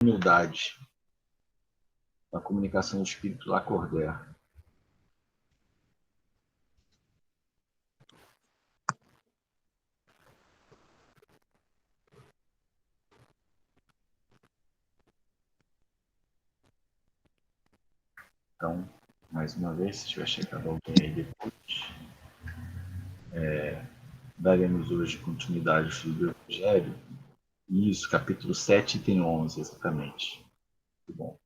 humildade, a comunicação do Espírito Lacordaire. Então, mais uma vez, se tiver chegado alguém aí depois, daremos hoje continuidade ao estudo do Evangelho. Isso, capítulo 7, item 11, exatamente. Muito bom.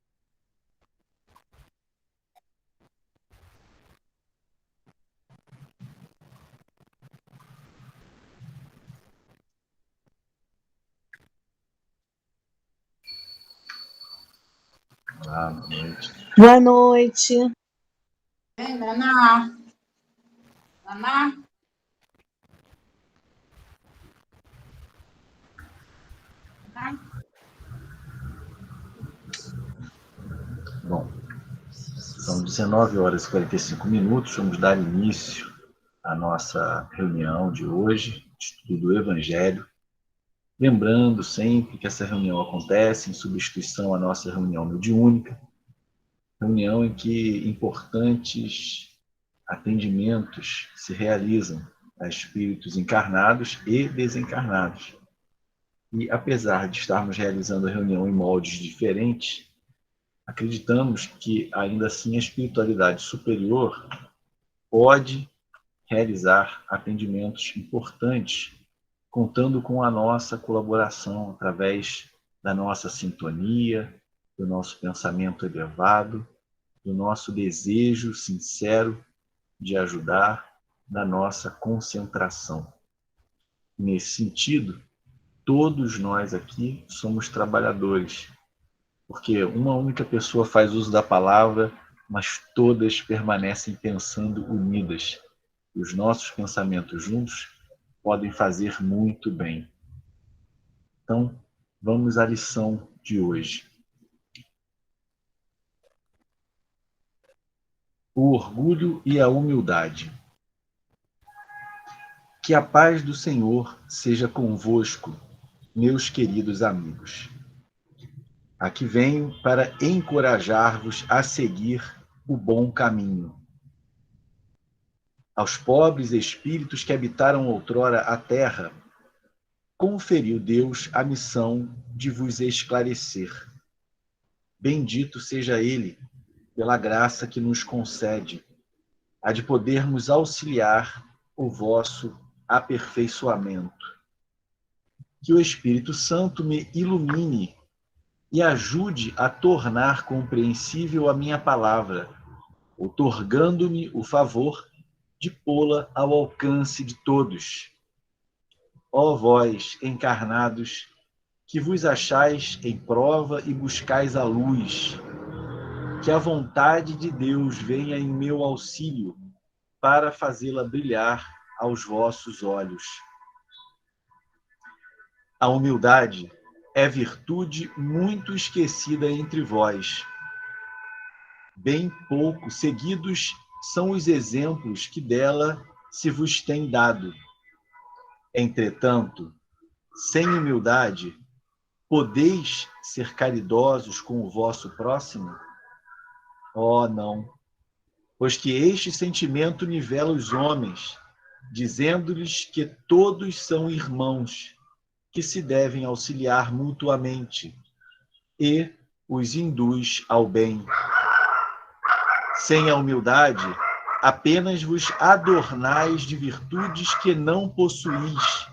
Olá, boa noite. Boa noite. Naná. Naná? Bom, são 19 horas e 45 minutos. Vamos dar início à nossa reunião de hoje, estudo do Evangelho. Lembrando sempre que essa reunião acontece em substituição à nossa reunião mediúnica, reunião em que importantes atendimentos se realizam a espíritos encarnados e desencarnados. E apesar de estarmos realizando a reunião em moldes diferentes, acreditamos que ainda assim a espiritualidade superior pode realizar atendimentos importantes, contando com a nossa colaboração através da nossa sintonia, do nosso pensamento elevado, do nosso desejo sincero de ajudar, da nossa concentração. Nesse sentido, todos nós aqui somos trabalhadores, porque uma única pessoa faz uso da palavra, mas todas permanecem pensando unidas. E os nossos pensamentos juntos podem fazer muito bem. Então, vamos à lição de hoje. O orgulho e a humildade. Que a paz do Senhor seja convosco, meus queridos amigos. Aqui venho para encorajar-vos a seguir o bom caminho. Aos pobres espíritos que habitaram outrora a terra, conferiu Deus a missão de vos esclarecer. Bendito seja Ele, pela graça que nos concede, a de podermos auxiliar o vosso aperfeiçoamento. Que o Espírito Santo me ilumine e ajude a tornar compreensível a minha palavra, outorgando-me o favor de pô-la ao alcance de todos. Ó vós, encarnados, que vos achais em prova e buscais a luz, que a vontade de Deus venha em meu auxílio para fazê-la brilhar aos vossos olhos. A humildade é virtude muito esquecida entre vós. Bem pouco seguidos são os exemplos que dela se vos tem dado. Entretanto, sem humildade, podeis ser caridosos com o vosso próximo? Oh, não! Pois que este sentimento nivela os homens, dizendo-lhes que todos são irmãos, que se devem auxiliar mutuamente, e os induz ao bem. Sem a humildade, apenas vos adornais de virtudes que não possuís,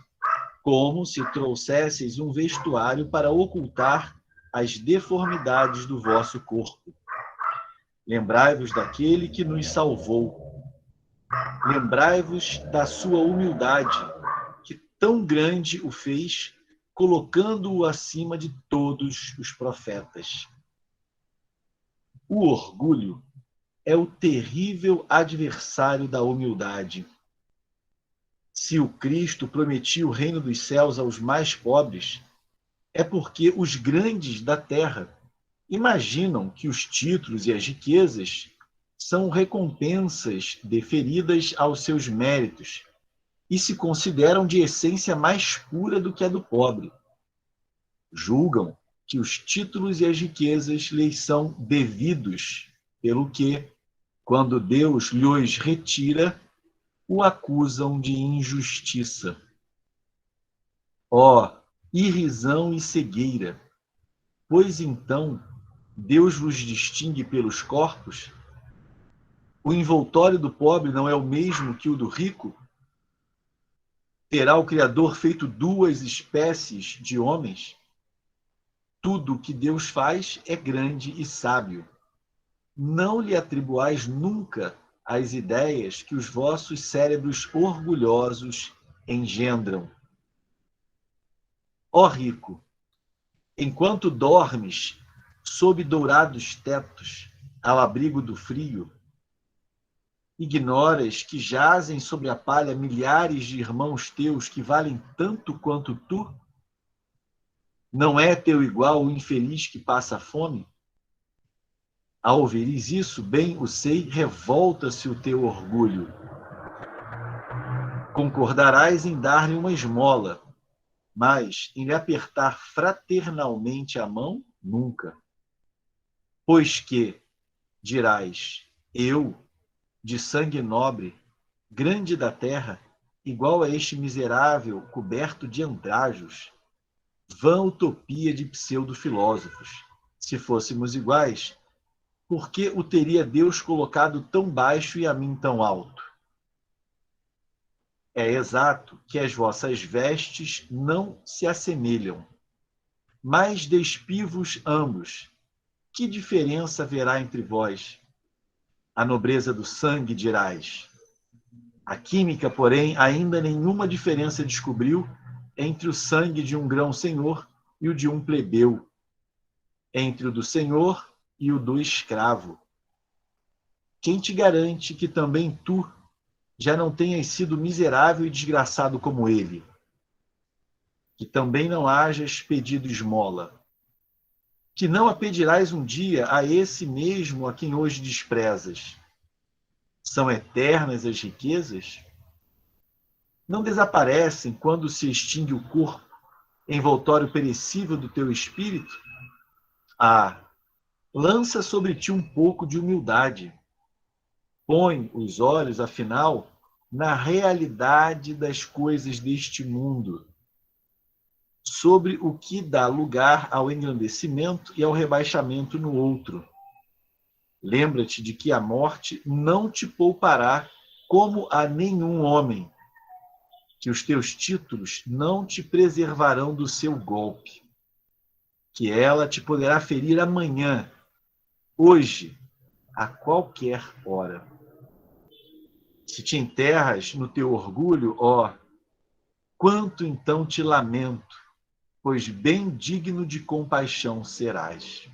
como se trouxesseis um vestuário para ocultar as deformidades do vosso corpo. Lembrai-vos daquele que nos salvou. Lembrai-vos da sua humildade, que tão grande o fez, colocando-o acima de todos os profetas. O orgulho é o terrível adversário da humildade. Se o Cristo prometia o reino dos céus aos mais pobres, é porque os grandes da terra imaginam que os títulos e as riquezas são recompensas deferidas aos seus méritos e se consideram de essência mais pura do que a do pobre. Julgam que os títulos e as riquezas lhes são devidos, pelo que, quando Deus lhes retira, o acusam de injustiça. Ó, irrisão e cegueira! Pois então Deus vos distingue pelos corpos? O envoltório do pobre não é o mesmo que o do rico? Terá o Criador feito duas espécies de homens? Tudo o que Deus faz é grande e sábio. Não lhe atribuais nunca as ideias que os vossos cérebros orgulhosos engendram. Ó rico, enquanto dormes sob dourados tetos, ao abrigo do frio, ignoras que jazem sobre a palha milhares de irmãos teus que valem tanto quanto tu? Não é teu igual o infeliz que passa fome? Ao ouvirem isso, bem o sei, revolta-se o teu orgulho. Concordarás em dar-lhe uma esmola, mas em lhe apertar fraternalmente a mão, nunca. Pois que, dirás, eu, de sangue nobre, grande da terra, igual a este miserável coberto de andrajos, vã utopia de pseudo-filósofos. Se fôssemos iguais, por que o teria Deus colocado tão baixo e a mim tão alto? É exato que as vossas vestes não se assemelham, mas despivos ambos. Que diferença haverá entre vós? A nobreza do sangue, dirás. A química, porém, ainda nenhuma diferença descobriu entre o sangue de um grão-senhor e o de um plebeu, entre o do senhor e o do escravo. Quem te garante que também tu já não tenhas sido miserável e desgraçado como ele? Que também não hajas pedido esmola? Que não a pedirás um dia a esse mesmo a quem hoje desprezas? São eternas as riquezas? Não desaparecem quando se extingue o corpo, envoltório perecível do teu espírito? Ah, lança sobre ti um pouco de humildade. Põe os olhos, afinal, na realidade das coisas deste mundo, sobre o que dá lugar ao engrandecimento e ao rebaixamento no outro. Lembra-te de que a morte não te poupará como a nenhum homem, que os teus títulos não te preservarão do seu golpe, que ela te poderá ferir amanhã, hoje, a qualquer hora. Se te enterras no teu orgulho, ó, quanto então te lamento, pois bem digno de compaixão serás.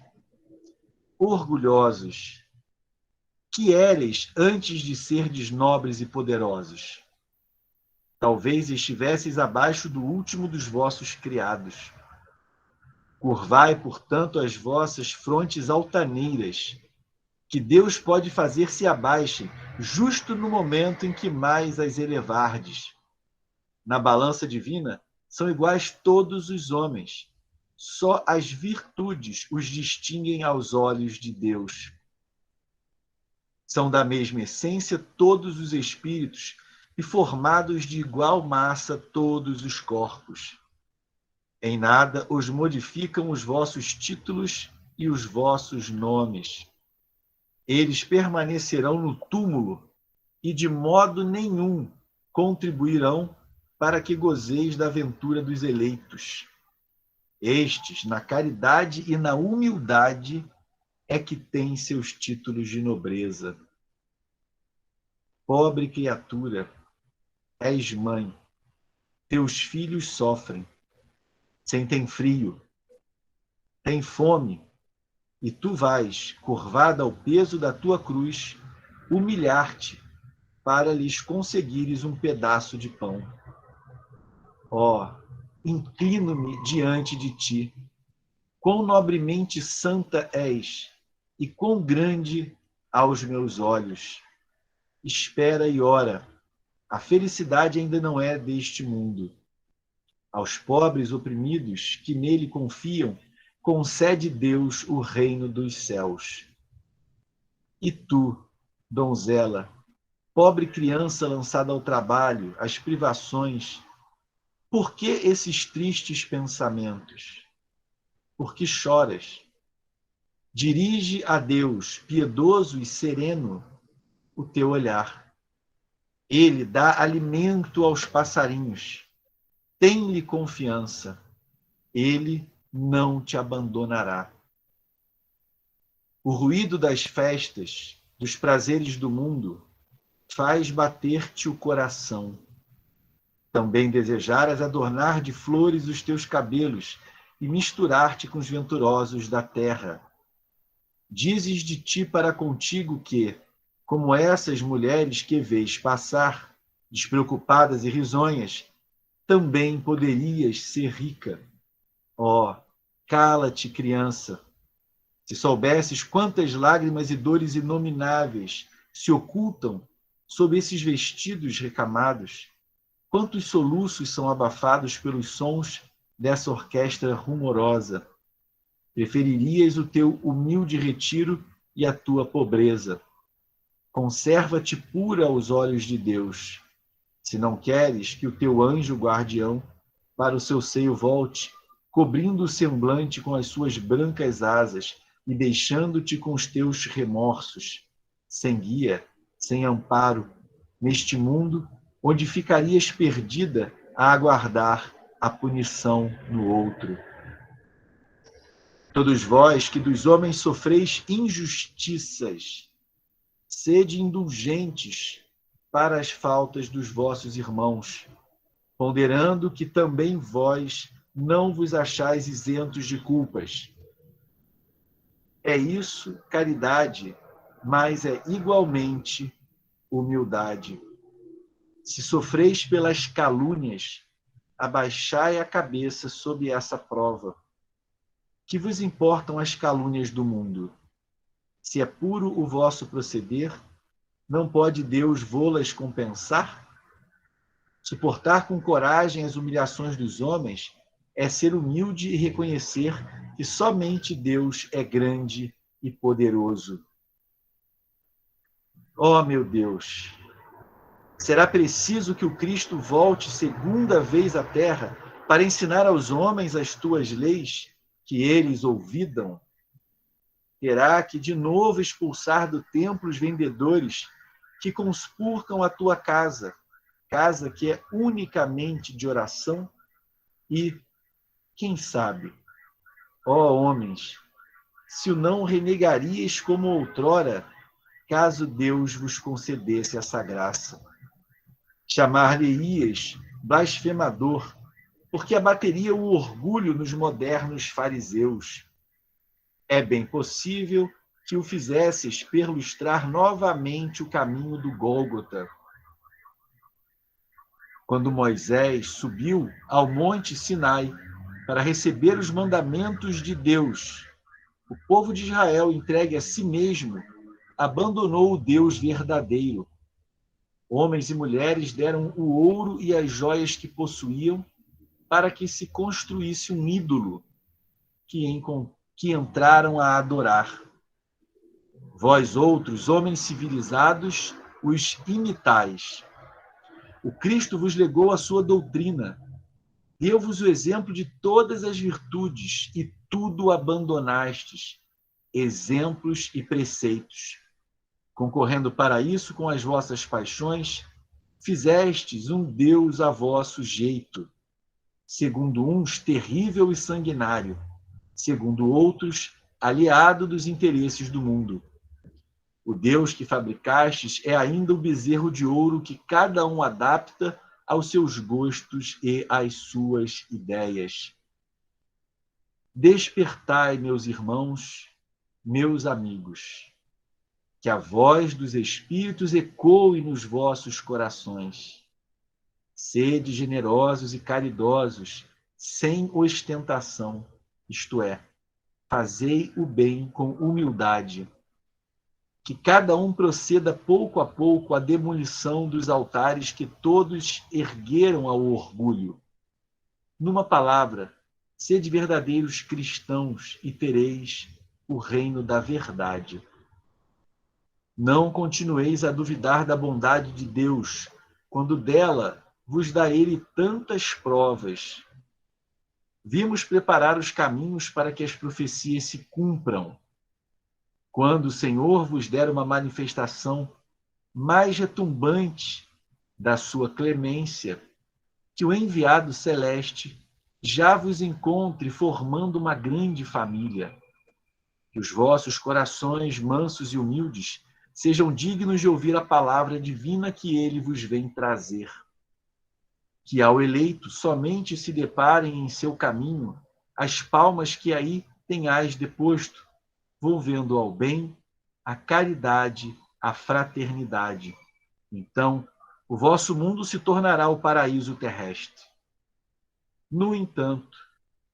Orgulhosos, que éreis antes de serdes nobres e poderosos? Talvez estivesseis abaixo do último dos vossos criados. Curvai, portanto, as vossas frontes altaneiras, que Deus pode fazer se abaixem, justo no momento em que mais as elevardes. Na balança divina, são iguais todos os homens. Só as virtudes os distinguem aos olhos de Deus. São da mesma essência todos os espíritos e formados de igual massa todos os corpos. Em nada os modificam os vossos títulos e os vossos nomes. Eles permanecerão no túmulo e de modo nenhum contribuirão para que gozeis da ventura dos eleitos. Estes, na caridade e na humildade, é que têm seus títulos de nobreza. Pobre criatura, és mãe, teus filhos sofrem, sentem frio, têm fome, e tu vais, curvada ao peso da tua cruz, humilhar-te para lhes conseguires um pedaço de pão. Ó, inclino-me diante de ti. Quão nobremente santa és, e quão grande aos meus olhos. Espera e ora. A felicidade ainda não é deste mundo. Aos pobres oprimidos que nele confiam, concede Deus o reino dos céus. E tu, donzela, pobre criança lançada ao trabalho, às privações, por que esses tristes pensamentos? Por que choras? Dirige a Deus, piedoso e sereno, o teu olhar. Ele dá alimento aos passarinhos. Tem-lhe confiança. Ele não te abandonará. O ruído das festas, dos prazeres do mundo, faz bater-te o coração. Também desejaras adornar de flores os teus cabelos e misturar-te com os venturosos da terra. Dizes de ti para contigo que, como essas mulheres que vês passar, despreocupadas e risonhas, também poderias ser rica. Oh, cala-te, criança! Se soubesses quantas lágrimas e dores inomináveis se ocultam sob esses vestidos recamados, quantos soluços são abafados pelos sons dessa orquestra rumorosa, preferirias o teu humilde retiro e a tua pobreza. Conserva-te pura aos olhos de Deus. Se não queres que o teu anjo guardião para o seu seio volte, cobrindo o semblante com as suas brancas asas e deixando-te com os teus remorsos, sem guia, sem amparo, neste mundo onde ficarias perdida a aguardar a punição no outro. Todos vós que dos homens sofreis injustiças, sede indulgentes para as faltas dos vossos irmãos, ponderando que também vós não vos achais isentos de culpas. É isso caridade, mas é igualmente humildade. Se sofreis pelas calúnias, abaixai a cabeça sob essa prova. Que vos importam as calúnias do mundo? Se é puro o vosso proceder, não pode Deus vô-las compensar? Suportar com coragem as humilhações dos homens é ser humilde e reconhecer que somente Deus é grande e poderoso. Ó meu Deus, será preciso que o Cristo volte segunda vez à terra para ensinar aos homens as tuas leis, que eles ouvidam? Terá que de novo expulsar do templo os vendedores que conspurcam a tua casa, casa que é unicamente de oração? E, quem sabe, ó homens, se o não renegarias como outrora, caso Deus vos concedesse essa graça. Chamar-lhe-ias blasfemador, porque abateria o orgulho nos modernos fariseus. É bem possível que o fizesses perlustrar novamente o caminho do Gólgota. Quando Moisés subiu ao monte Sinai para receber os mandamentos de Deus, o povo de Israel, entregue a si mesmo, abandonou o Deus verdadeiro. Homens e mulheres deram o ouro e as joias que possuíam para que se construísse um ídolo que entraram a adorar. Vós outros, homens civilizados, os imitais. O Cristo vos legou a sua doutrina, deu-vos o exemplo de todas as virtudes e tudo abandonastes, exemplos e preceitos. Concorrendo para isso com as vossas paixões, fizestes um Deus a vosso jeito, segundo uns terrível e sanguinário, segundo outros aliado dos interesses do mundo. O Deus que fabricastes é ainda o bezerro de ouro que cada um adapta aos seus gostos e às suas ideias. Despertai, meus irmãos, meus amigos, que a voz dos Espíritos ecoe nos vossos corações. Sede generosos e caridosos, sem ostentação, isto é, fazei o bem com humildade. Que cada um proceda pouco a pouco à demolição dos altares que todos ergueram ao orgulho. Numa palavra, Sede verdadeiros cristãos e tereis o reino da verdade. Não continueis a duvidar da bondade de Deus, quando dela vos dá ele tantas provas. Vimos preparar os caminhos para que as profecias se cumpram. Quando o Senhor vos der uma manifestação mais retumbante da sua clemência, que o enviado celeste já vos encontre formando uma grande família. Que os vossos corações mansos e humildes sejam dignos de ouvir a palavra divina que ele vos vem trazer. Que ao eleito somente se deparem em seu caminho as palmas que aí tenhais deposto, volvendo ao bem, à caridade, à fraternidade. Então, o vosso mundo se tornará o paraíso terrestre. No entanto,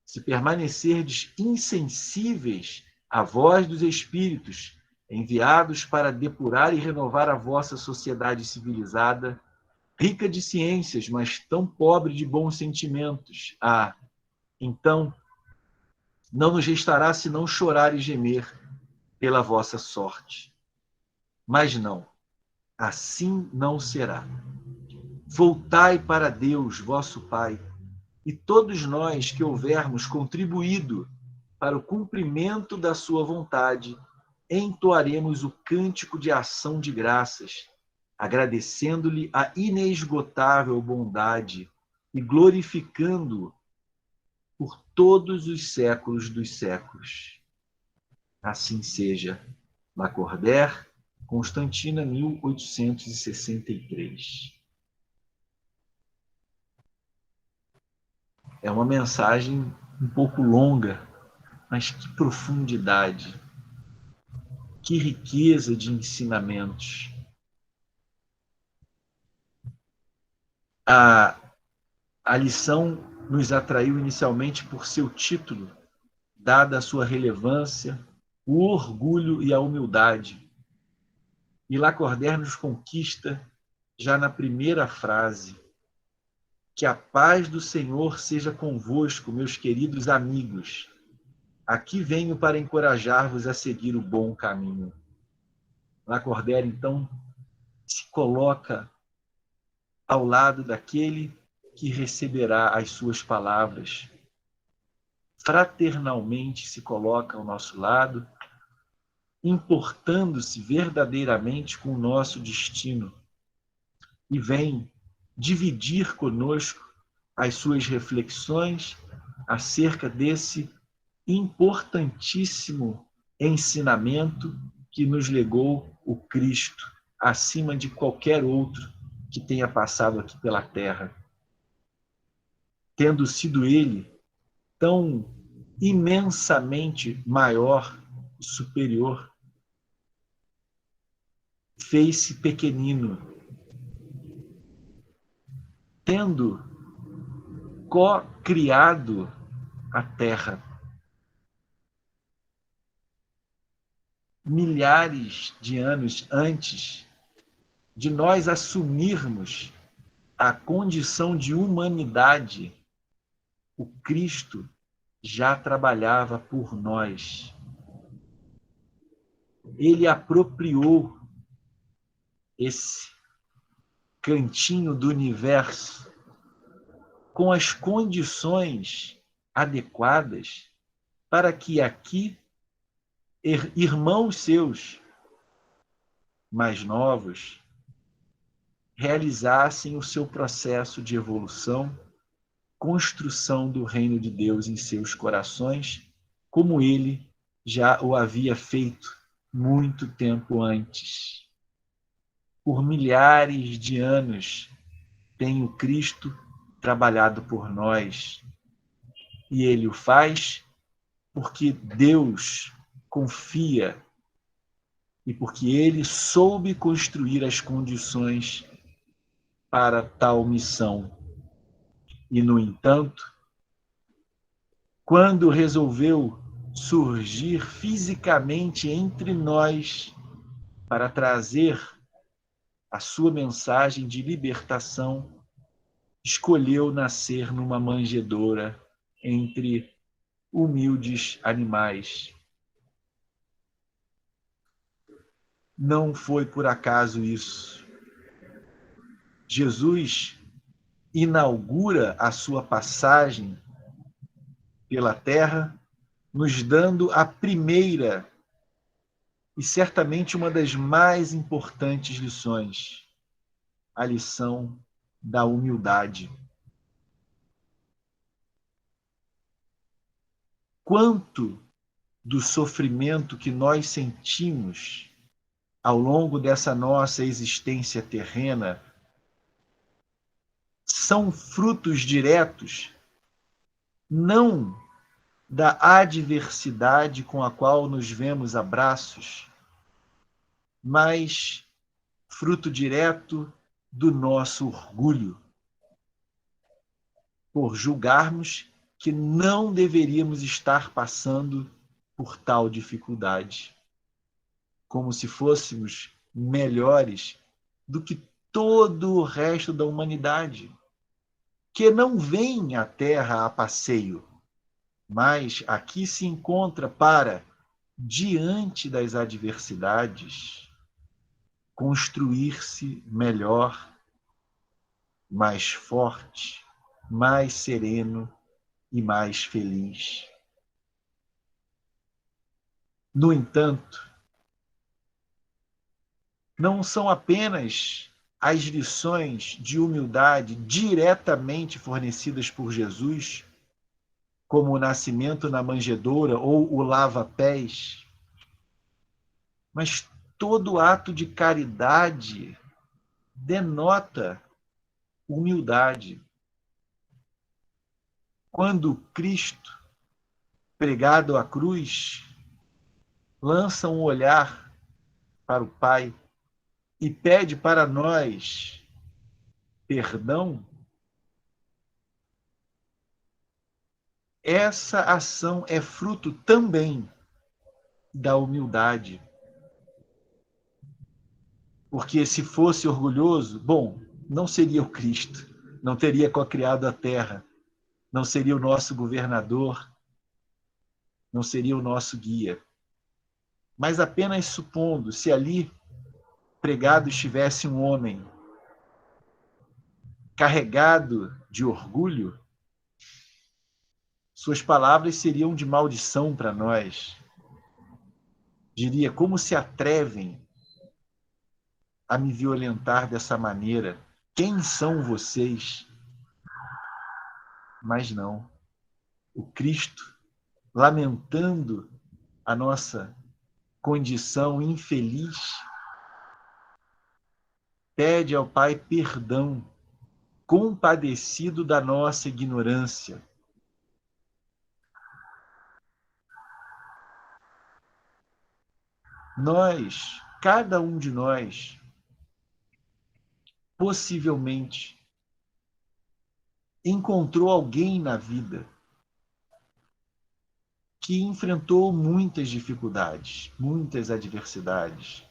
se permanecerdes insensíveis à voz dos espíritos enviados para depurar e renovar a vossa sociedade civilizada, rica de ciências, mas tão pobre de bons sentimentos, então não nos restará senão chorar e gemer pela vossa sorte. Mas não, assim não será. Voltai para Deus, vosso Pai, e todos nós que houvermos contribuído para o cumprimento da sua vontade, entoaremos o cântico de ação de graças, agradecendo-lhe a inesgotável bondade e glorificando-o por todos os séculos dos séculos. Assim seja. Lacordaire, Constantina, 1863. É uma mensagem um pouco longa, mas que profundidade, que riqueza de ensinamentos. A lição nos atraiu inicialmente por seu título, dada a sua relevância, o orgulho e a humildade. E Lacordaire nos conquista já na primeira frase. Que a paz do Senhor seja convosco, meus queridos amigos. Aqui venho para encorajar-vos a seguir o bom caminho. Lacordaire, então, se coloca ao lado daquele que receberá as suas palavras. Fraternalmente se coloca ao nosso lado, importando-se verdadeiramente com o nosso destino, e vem dividir conosco as suas reflexões acerca desse importantíssimo ensinamento que nos legou o Cristo, acima de qualquer outro que tenha passado aqui pela terra. Tendo sido ele tão imensamente maior e superior, fez-se pequenino, tendo co-criado a terra. Milhares de anos antes de nós assumirmos a condição de humanidade, o Cristo já trabalhava por nós. Ele apropriou esse cantinho do universo com as condições adequadas para que aqui irmãos seus mais novos realizassem o seu processo de evolução, construção do reino de Deus em seus corações, como ele já o havia feito muito tempo antes. Por milhares de anos tem o Cristo trabalhado por nós, e ele o faz porque Deus confia e porque ele soube construir as condições para tal missão. E, no entanto, quando resolveu surgir fisicamente entre nós para trazer a sua mensagem de libertação, escolheu nascer numa manjedoura entre humildes animais. Não foi por acaso isso. Jesus inaugura a sua passagem pela terra, nos dando a primeira e certamente uma das mais importantes lições, a lição da humildade. Quanto do sofrimento que nós sentimos ao longo dessa nossa existência terrena são frutos diretos, não da adversidade com a qual nos vemos a braços, mas fruto direto do nosso orgulho, por julgarmos que não deveríamos estar passando por tal dificuldade, como se fôssemos melhores do que todo o resto da humanidade, que não vem à Terra a passeio, mas aqui se encontra para, diante das adversidades, construir-se melhor, mais forte, mais sereno e mais feliz. No entanto, não são apenas as lições de humildade diretamente fornecidas por Jesus, como o nascimento na manjedoura ou o lava-pés, mas todo ato de caridade denota humildade. Quando Cristo, pregado à cruz, lança um olhar para o Pai e pede para nós perdão, essa ação é fruto também da humildade. Porque se fosse orgulhoso, bom, não seria o Cristo, não teria cocriado a terra, não seria o nosso governador, não seria o nosso guia. Mas apenas supondo, se ali pregado estivesse um homem carregado de orgulho, suas palavras seriam de maldição para nós. Diria, como se atrevem a me violentar dessa maneira? Quem são vocês? Mas não. O Cristo, lamentando a nossa condição infeliz, pede ao Pai perdão, compadecido da nossa ignorância. Nós, cada um de nós, possivelmente encontrou alguém na vida que enfrentou muitas dificuldades, muitas adversidades,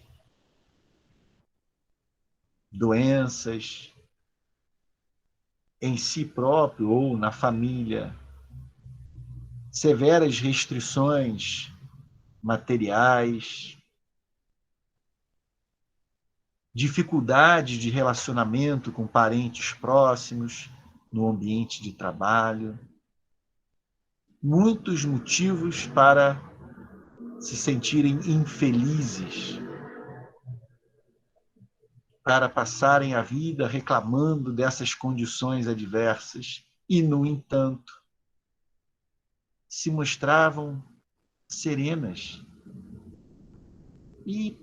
doenças em si próprio ou na família, severas restrições materiais, dificuldades de relacionamento com parentes próximos, no ambiente de trabalho. Muitos motivos para se sentirem infelizes, para passarem a vida reclamando dessas condições adversas e, no entanto, se mostravam serenas e,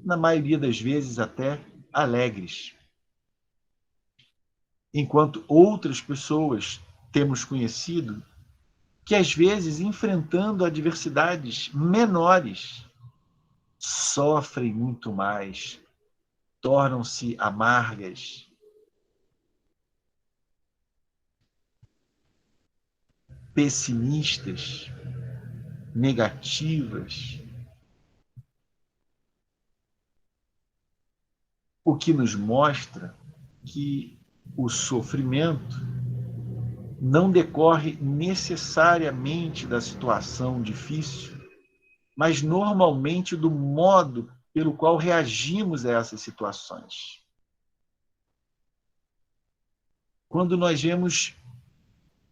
na maioria das vezes, até alegres. Enquanto outras pessoas temos conhecido que, às vezes, enfrentando adversidades menores, sofrem muito mais, tornam-se amargas, pessimistas, negativas, o que nos mostra que o sofrimento não decorre necessariamente da situação difícil, mas normalmente do modo pelo qual reagimos a essas situações. Quando nós vemos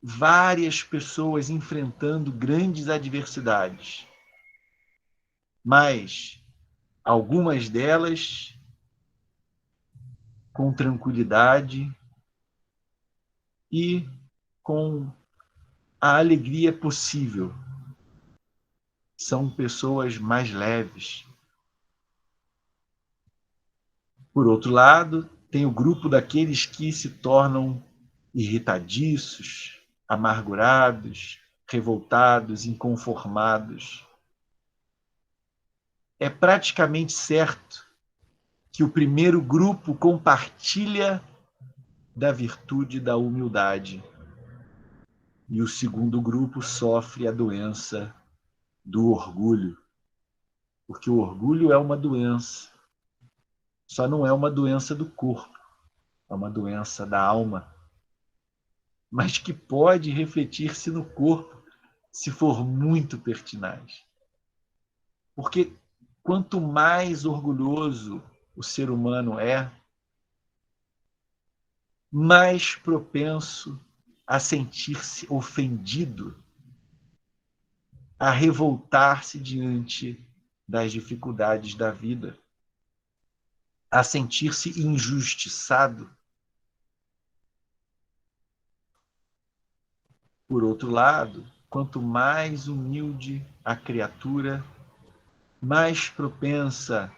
várias pessoas enfrentando grandes adversidades, mas algumas delas com tranquilidade e com a alegria possível. São pessoas mais leves. Por outro lado, tem o grupo daqueles que se tornam irritadiços, amargurados, revoltados, inconformados. É praticamente certo que o primeiro grupo compartilha da virtude da humildade e o segundo grupo sofre a doença do orgulho, porque o orgulho é uma doença, só não é uma doença do corpo, é uma doença da alma, mas que pode refletir-se no corpo se for muito pertinaz. Porque quanto mais orgulhoso o ser humano é, mais propenso a sentir-se ofendido, a revoltar-se diante das dificuldades da vida, a sentir-se injustiçado. Por outro lado, quanto mais humilde a criatura, mais propensa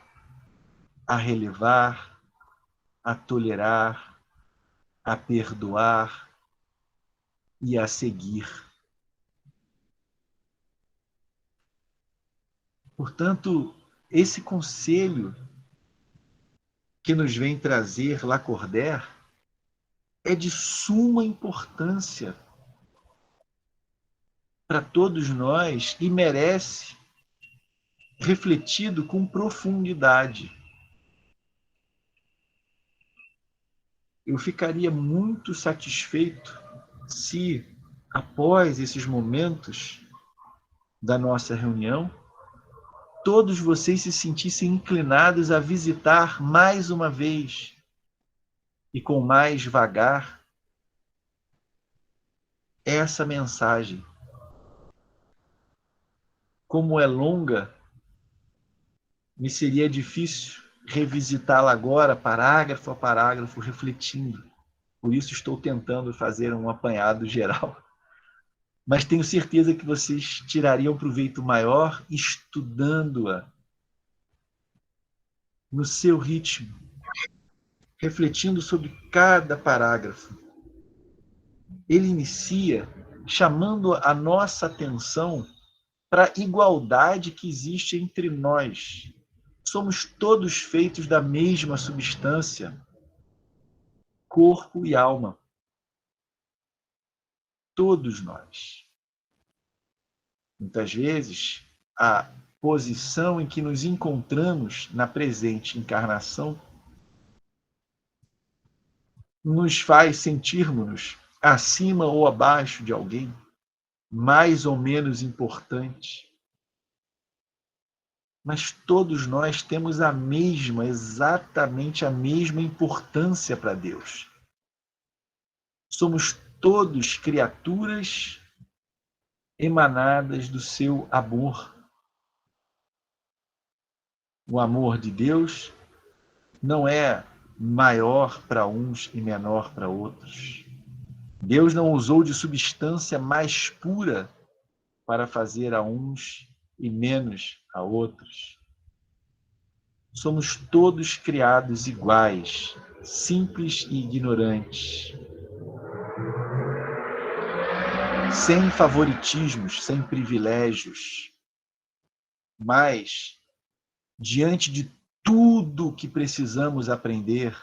a relevar, a tolerar, a perdoar e a seguir. Portanto, esse conselho que nos vem trazer Lacordaire é de suma importância para todos nós e merece refletido com profundidade. Eu ficaria muito satisfeito se, após esses momentos da nossa reunião, todos vocês se sentissem inclinados a visitar mais uma vez e com mais vagar essa mensagem. Como é longa, me seria difícil revisitá-la agora, parágrafo a parágrafo, refletindo. Por isso estou tentando fazer um apanhado geral. Mas tenho certeza que vocês tirariam proveito maior estudando-a no seu ritmo, refletindo sobre cada parágrafo. Ele inicia chamando a nossa atenção para a igualdade que existe entre nós. Somos todos feitos da mesma substância, corpo e alma. Todos nós. Muitas vezes, a posição em que nos encontramos na presente encarnação nos faz sentirmos acima ou abaixo de alguém, mais ou menos importante. Mas todos nós temos a mesma, exatamente a mesma importância para Deus. Somos todos criaturas emanadas do seu amor. O amor de Deus não é maior para uns e menor para outros. Deus não usou de substância mais pura para fazer a uns e menos a outros. Somos todos criados iguais, simples e ignorantes, sem favoritismos, sem privilégios, mas diante de tudo que precisamos aprender,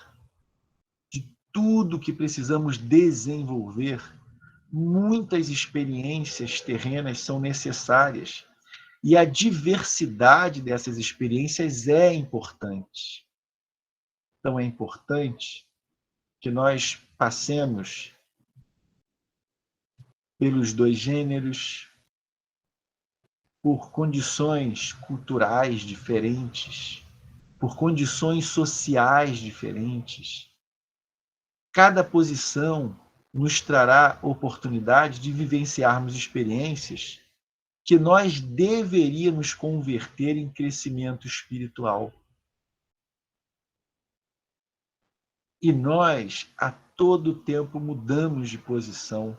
de tudo que precisamos desenvolver, muitas experiências terrenas são necessárias e a diversidade dessas experiências é importante. Então é importante que nós passemos pelos dois gêneros, por condições culturais diferentes, por condições sociais diferentes. Cada posição nos trará oportunidade de vivenciarmos experiências que nós deveríamos converter em crescimento espiritual. E nós, a todo tempo, mudamos de posição,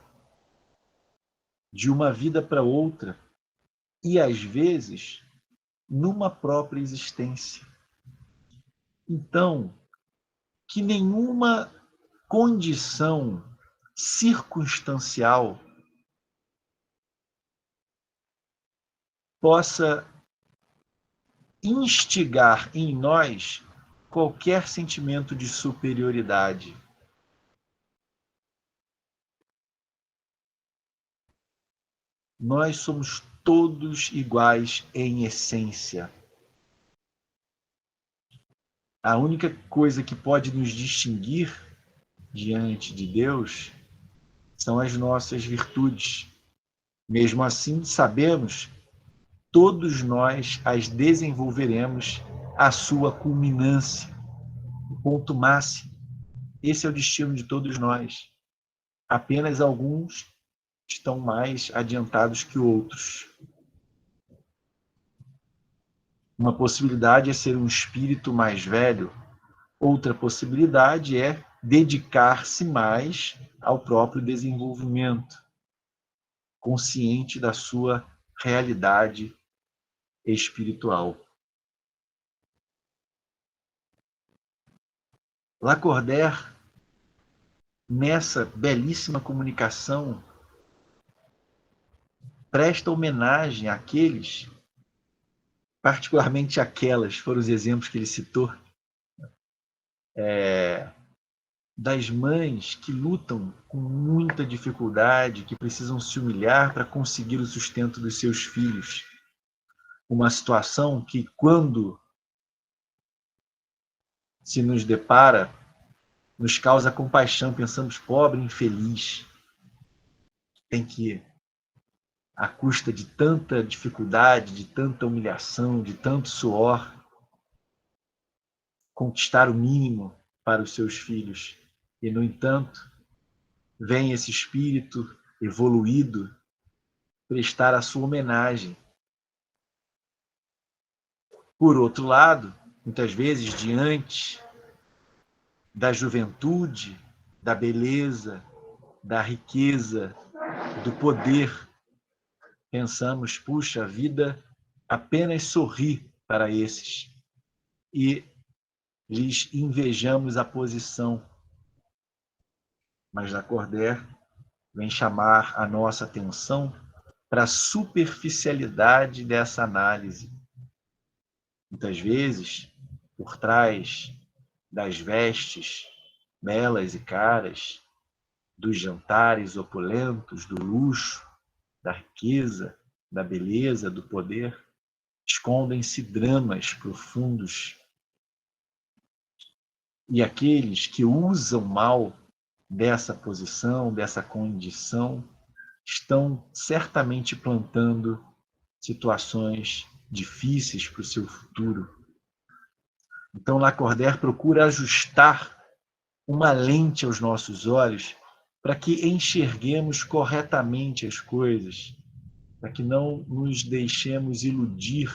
de uma vida para outra, e às vezes, numa própria existência. Então, que nenhuma condição circunstancial possa instigar em nós qualquer sentimento de superioridade. Nós somos todos iguais em essência. A única coisa que pode nos distinguir diante de Deus são as nossas virtudes. Mesmo assim, sabemos, todos nós as desenvolveremos à sua culminância, o ponto máximo. Esse é o destino de todos nós. Apenas alguns estão mais adiantados que outros. Uma possibilidade é ser um espírito mais velho. Outra possibilidade é dedicar-se mais ao próprio desenvolvimento, consciente da sua realidade espiritual. Lacordaire, nessa belíssima comunicação, presta homenagem àqueles, particularmente aquelas, foram os exemplos que ele citou, das mães que lutam com muita dificuldade, que precisam se humilhar para conseguir o sustento dos seus filhos. Uma situação que, quando se nos depara, nos causa compaixão, pensamos, pobre, infeliz, tem que, à custa de tanta dificuldade, de tanta humilhação, de tanto suor, conquistar o mínimo para os seus filhos. E, no entanto, vem esse espírito evoluído prestar a sua homenagem. Por outro lado, muitas vezes, diante da juventude, da beleza, da riqueza, do poder, pensamos, puxa, a vida apenas sorri para esses e lhes invejamos a posição. Mas Lacordaire vem chamar a nossa atenção para a superficialidade dessa análise. Muitas vezes, por trás das vestes belas e caras, dos jantares opulentos, do luxo, da riqueza, da beleza, do poder, escondem-se dramas profundos. E aqueles que usam mal dessa posição, dessa condição, estão certamente plantando situações difíceis para o seu futuro. Então, Lacordaire procura ajustar uma lente aos nossos olhos para que enxerguemos corretamente as coisas, para que não nos deixemos iludir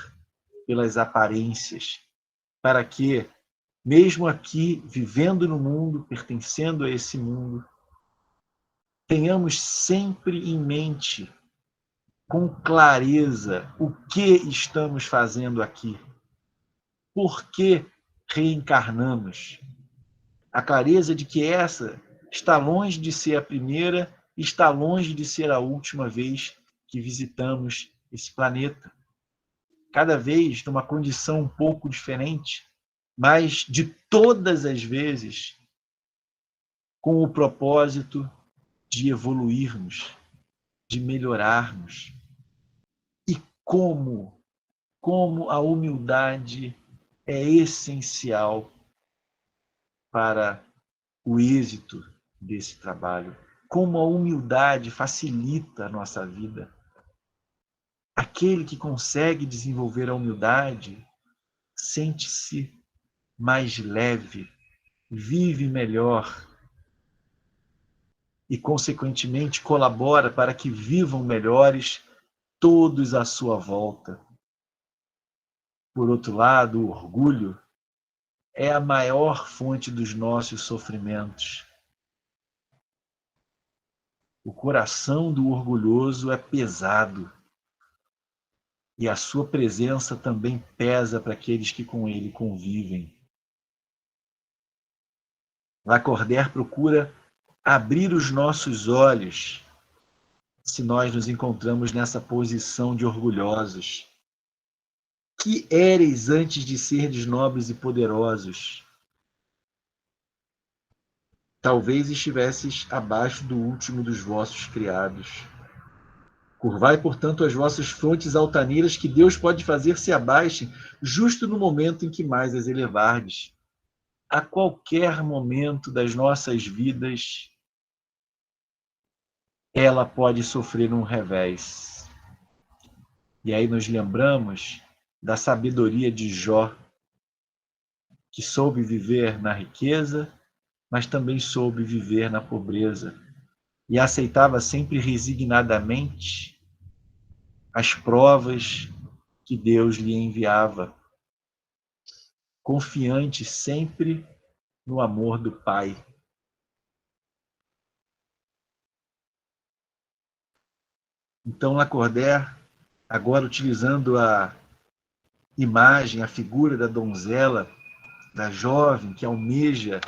pelas aparências, para que, mesmo aqui, vivendo no mundo, pertencendo a esse mundo, tenhamos sempre em mente, com clareza, o que estamos fazendo aqui, por que reencarnamos. A clareza de que essa está longe de ser a primeira, está longe de ser a última vez que visitamos esse planeta. Cada vez numa condição um pouco diferente, mas de todas as vezes com o propósito de evoluirmos, de melhorarmos. E como a humildade é essencial para o êxito desse trabalho. como a humildade facilita a nossa vida. Aquele que consegue desenvolver a humildade sente-se mais leve, vive melhor e, consequentemente, colabora para que vivam melhores todos à sua volta. Por outro lado, o orgulho é a maior fonte dos nossos sofrimentos. O coração do orgulhoso é pesado e a sua presença também pesa para aqueles que com ele convivem. Lacordaire procura abrir os nossos olhos se nós nos encontramos nessa posição de orgulhosos. Que éreis antes de serdes nobres e poderosos? Talvez estivesses abaixo do último dos vossos criados. Curvai, portanto, as vossas frontes altaneiras, que Deus pode fazer se abaixem, justo no momento em que mais as elevardes. A qualquer momento das nossas vidas, ela pode sofrer um revés. E aí nos lembramos da sabedoria de Jó, que soube viver na riqueza, mas também soube viver na pobreza, e aceitava sempre resignadamente as provas que Deus lhe enviava, confiante sempre no amor do Pai. Então, Lacordaire, agora utilizando a imagem, a figura da donzela, da jovem que almeja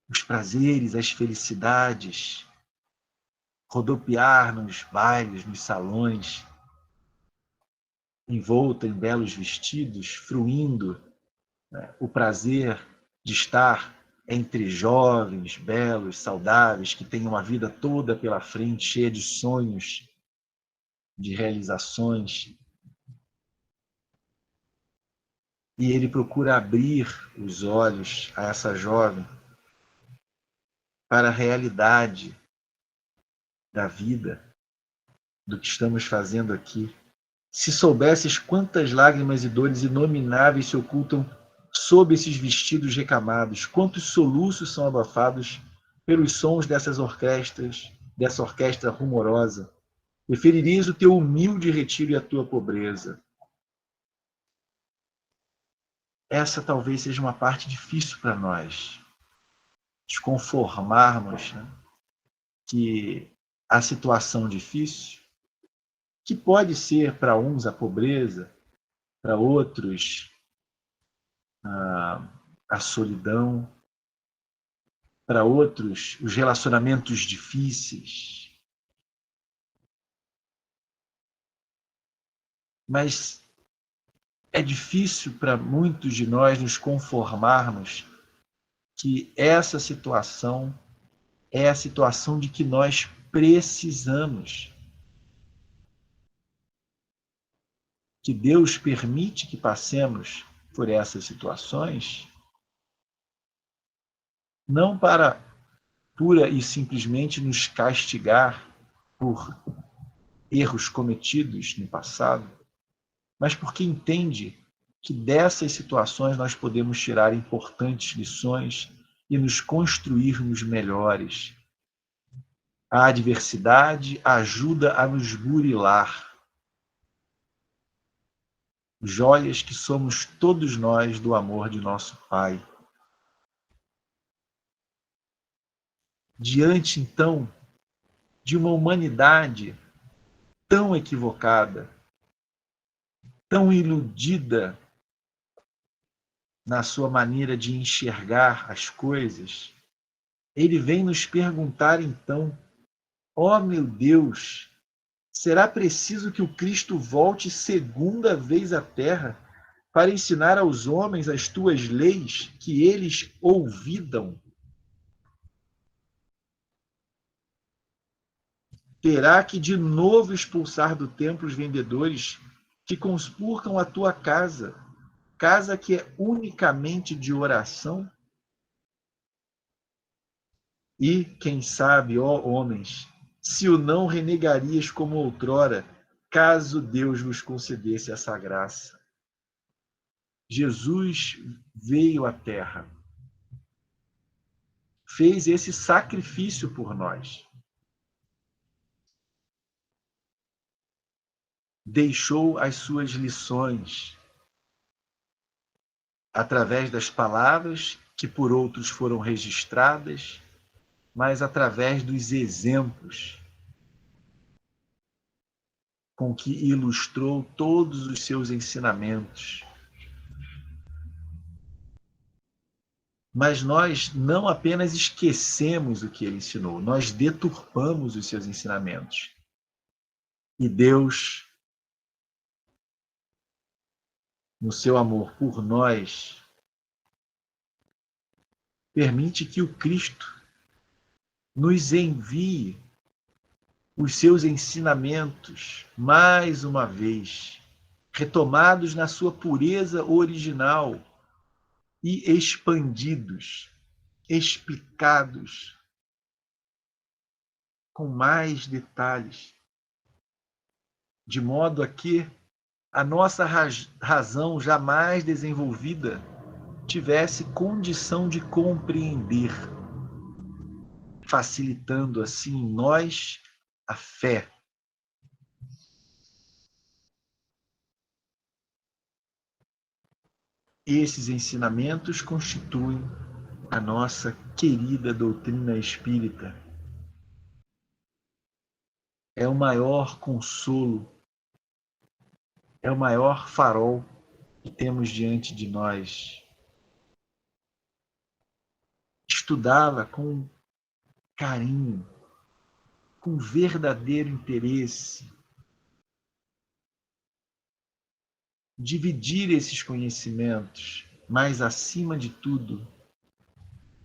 os prazeres, as felicidades, rodopiar nos bailes, nos salões, envolta em belos vestidos, fruindo, né, o prazer de estar entre jovens, belos, saudáveis, que têm uma vida toda pela frente, cheia de sonhos, de realizações. E ele procura abrir os olhos a essa jovem para a realidade da vida, do que estamos fazendo aqui. Se soubesses quantas lágrimas e dores inomináveis se ocultam sob esses vestidos recamados, quantos soluços são abafados pelos sons dessa orquestra rumorosa, preferirias o teu humilde retiro e a tua pobreza. Essa talvez seja uma parte difícil para nós, nos conformarmos, né, que a situação difícil, que pode ser para uns a pobreza, para outros a solidão, para outros os relacionamentos difíceis. Mas é difícil para muitos de nós nos conformarmos que essa situação é a situação de que nós precisamos. Que Deus permite que passemos por essas situações, não para pura e simplesmente nos castigar por erros cometidos no passado, mas porque entende que dessas situações nós podemos tirar importantes lições e nos construirmos melhores. A adversidade ajuda a nos burilar. Joias que somos todos nós do amor de nosso Pai. Diante, então, de uma humanidade tão equivocada, tão iludida na sua maneira de enxergar as coisas, ele vem nos perguntar então: ó meu Deus, será preciso que o Cristo volte segunda vez à Terra para ensinar aos homens as tuas leis que eles ouvidam? Terá que de novo expulsar do templo os vendedores que conspurcam a tua casa, casa que é unicamente de oração? E, quem sabe, ó homens, se o não renegarias como outrora, caso Deus vos concedesse essa graça. Jesus veio à Terra, fez esse sacrifício por nós. Deixou as suas lições através das palavras que por outros foram registradas, mas através dos exemplos com que ilustrou todos os seus ensinamentos. Mas nós não apenas esquecemos o que ele ensinou, nós deturpamos os seus ensinamentos. E Deus, no seu amor por nós, permite que o Cristo nos envie os seus ensinamentos mais uma vez, retomados na sua pureza original e expandidos, explicados com mais detalhes, de modo a que a nossa razão jamais desenvolvida tivesse condição de compreender, facilitando assim em nós a fé. Esses ensinamentos constituem a nossa querida doutrina espírita. É o maior consolo, é o maior farol que temos diante de nós. Estudá-la com carinho, com verdadeiro interesse. Dividir esses conhecimentos, mas, acima de tudo,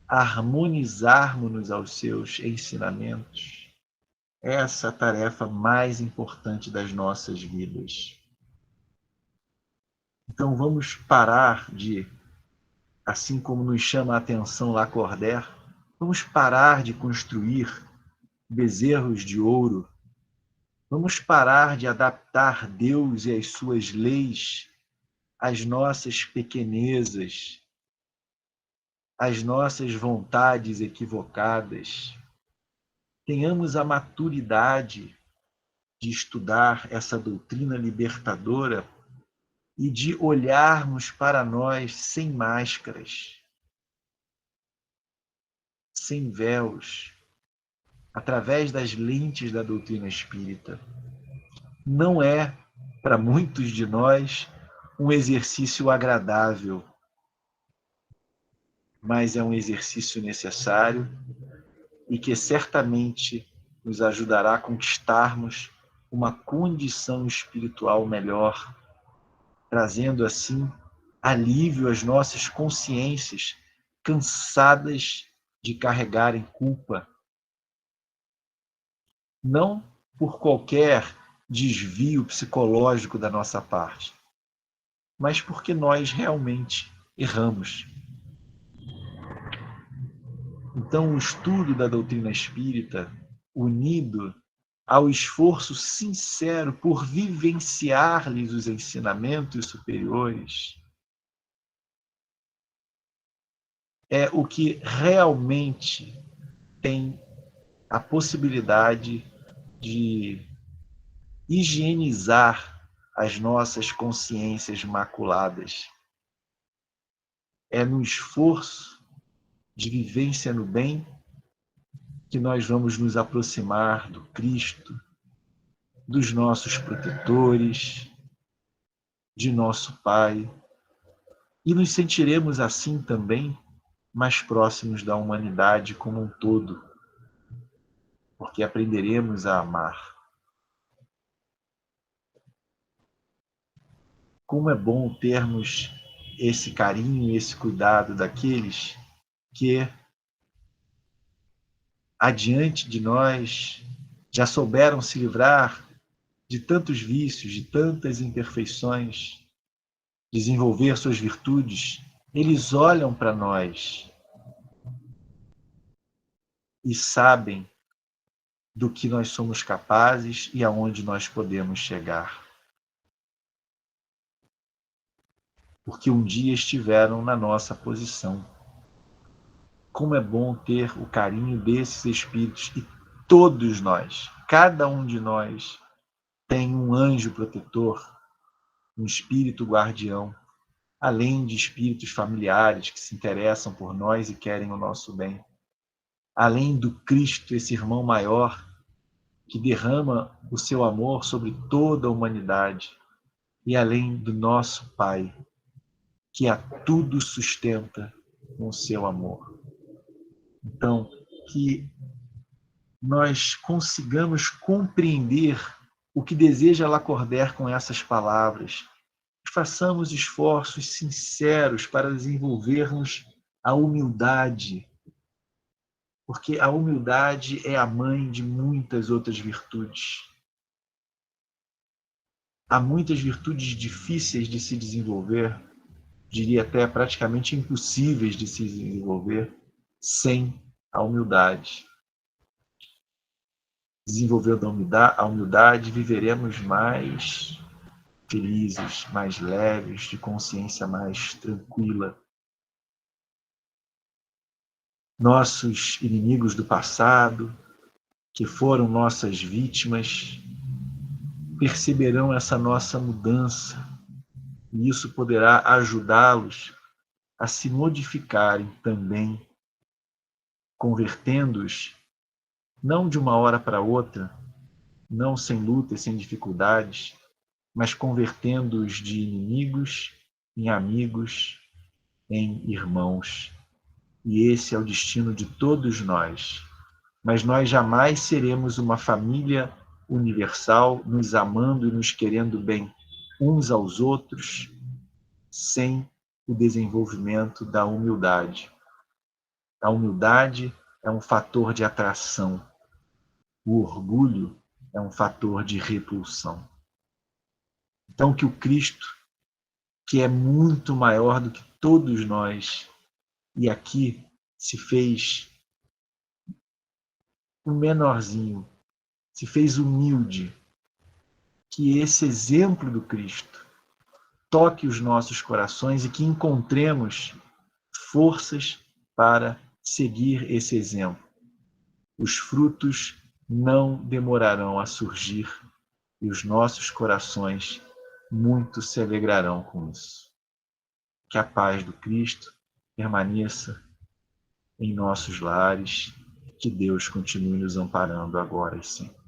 harmonizarmos-nos aos seus ensinamentos. Essa é a tarefa mais importante das nossas vidas. Então vamos parar de, assim como nos chama a atenção Lacordaire, vamos parar de construir bezerros de ouro. Vamos parar de adaptar Deus e as suas leis às nossas pequenezas, às nossas vontades equivocadas. Tenhamos a maturidade de estudar essa doutrina libertadora e de olharmos para nós sem máscaras, sem véus, através das lentes da doutrina espírita. Não é, para muitos de nós, um exercício agradável, mas é um exercício necessário e que certamente nos ajudará a conquistarmos uma condição espiritual melhor, trazendo assim alívio às nossas consciências cansadas de carregarem culpa. Não por qualquer desvio psicológico da nossa parte, mas porque nós realmente erramos. Então, o estudo da doutrina espírita, unido ao esforço sincero por vivenciar-lhes os ensinamentos superiores, é o que realmente tem a possibilidade de higienizar as nossas consciências maculadas. É no esforço de vivência no bem que nós vamos nos aproximar do Cristo, dos nossos protetores, de nosso Pai, e nos sentiremos assim também mais próximos da humanidade como um todo, porque aprenderemos a amar. Como é bom termos esse carinho e esse cuidado daqueles que, adiante de nós, já souberam se livrar de tantos vícios, de tantas imperfeições, desenvolver suas virtudes. Eles olham para nós e sabem do que nós somos capazes e aonde nós podemos chegar. Porque um dia estiveram na nossa posição. Como é bom ter o carinho desses espíritos, e todos nós, cada um de nós, tem um anjo protetor, um espírito guardião, além de espíritos familiares que se interessam por nós e querem o nosso bem. Além do Cristo, esse irmão maior, que derrama o seu amor sobre toda a humanidade, e além do nosso Pai, que a tudo sustenta com o seu amor. Então, que nós consigamos compreender o que deseja Lacordaire com essas palavras. Façamos esforços sinceros para desenvolvermos a humildade, porque a humildade é a mãe de muitas outras virtudes. Há muitas virtudes difíceis de se desenvolver, diria até praticamente impossíveis de se desenvolver, sem a humildade. Desenvolvendo a humildade, viveremos mais felizes, mais leves, de consciência mais tranquila. Nossos inimigos do passado, que foram nossas vítimas, perceberão essa nossa mudança, e isso poderá ajudá-los a se modificarem também, convertendo-os, não de uma hora para outra, não sem lutas, sem dificuldades, mas convertendo-os de inimigos em amigos, em irmãos. E esse é o destino de todos nós. Mas nós jamais seremos uma família universal, nos amando e nos querendo bem uns aos outros, sem o desenvolvimento da humildade. A humildade é um fator de atração. O orgulho é um fator de repulsão. Então, que o Cristo, que é muito maior do que todos nós, e aqui se fez um menorzinho, se fez humilde, que esse exemplo do Cristo toque os nossos corações e que encontremos forças para seguir esse exemplo. Os frutos não demorarão a surgir e os nossos corações muito se alegrarão com isso. Que a paz do Cristo permaneça em nossos lares, que Deus continue nos amparando agora e sempre.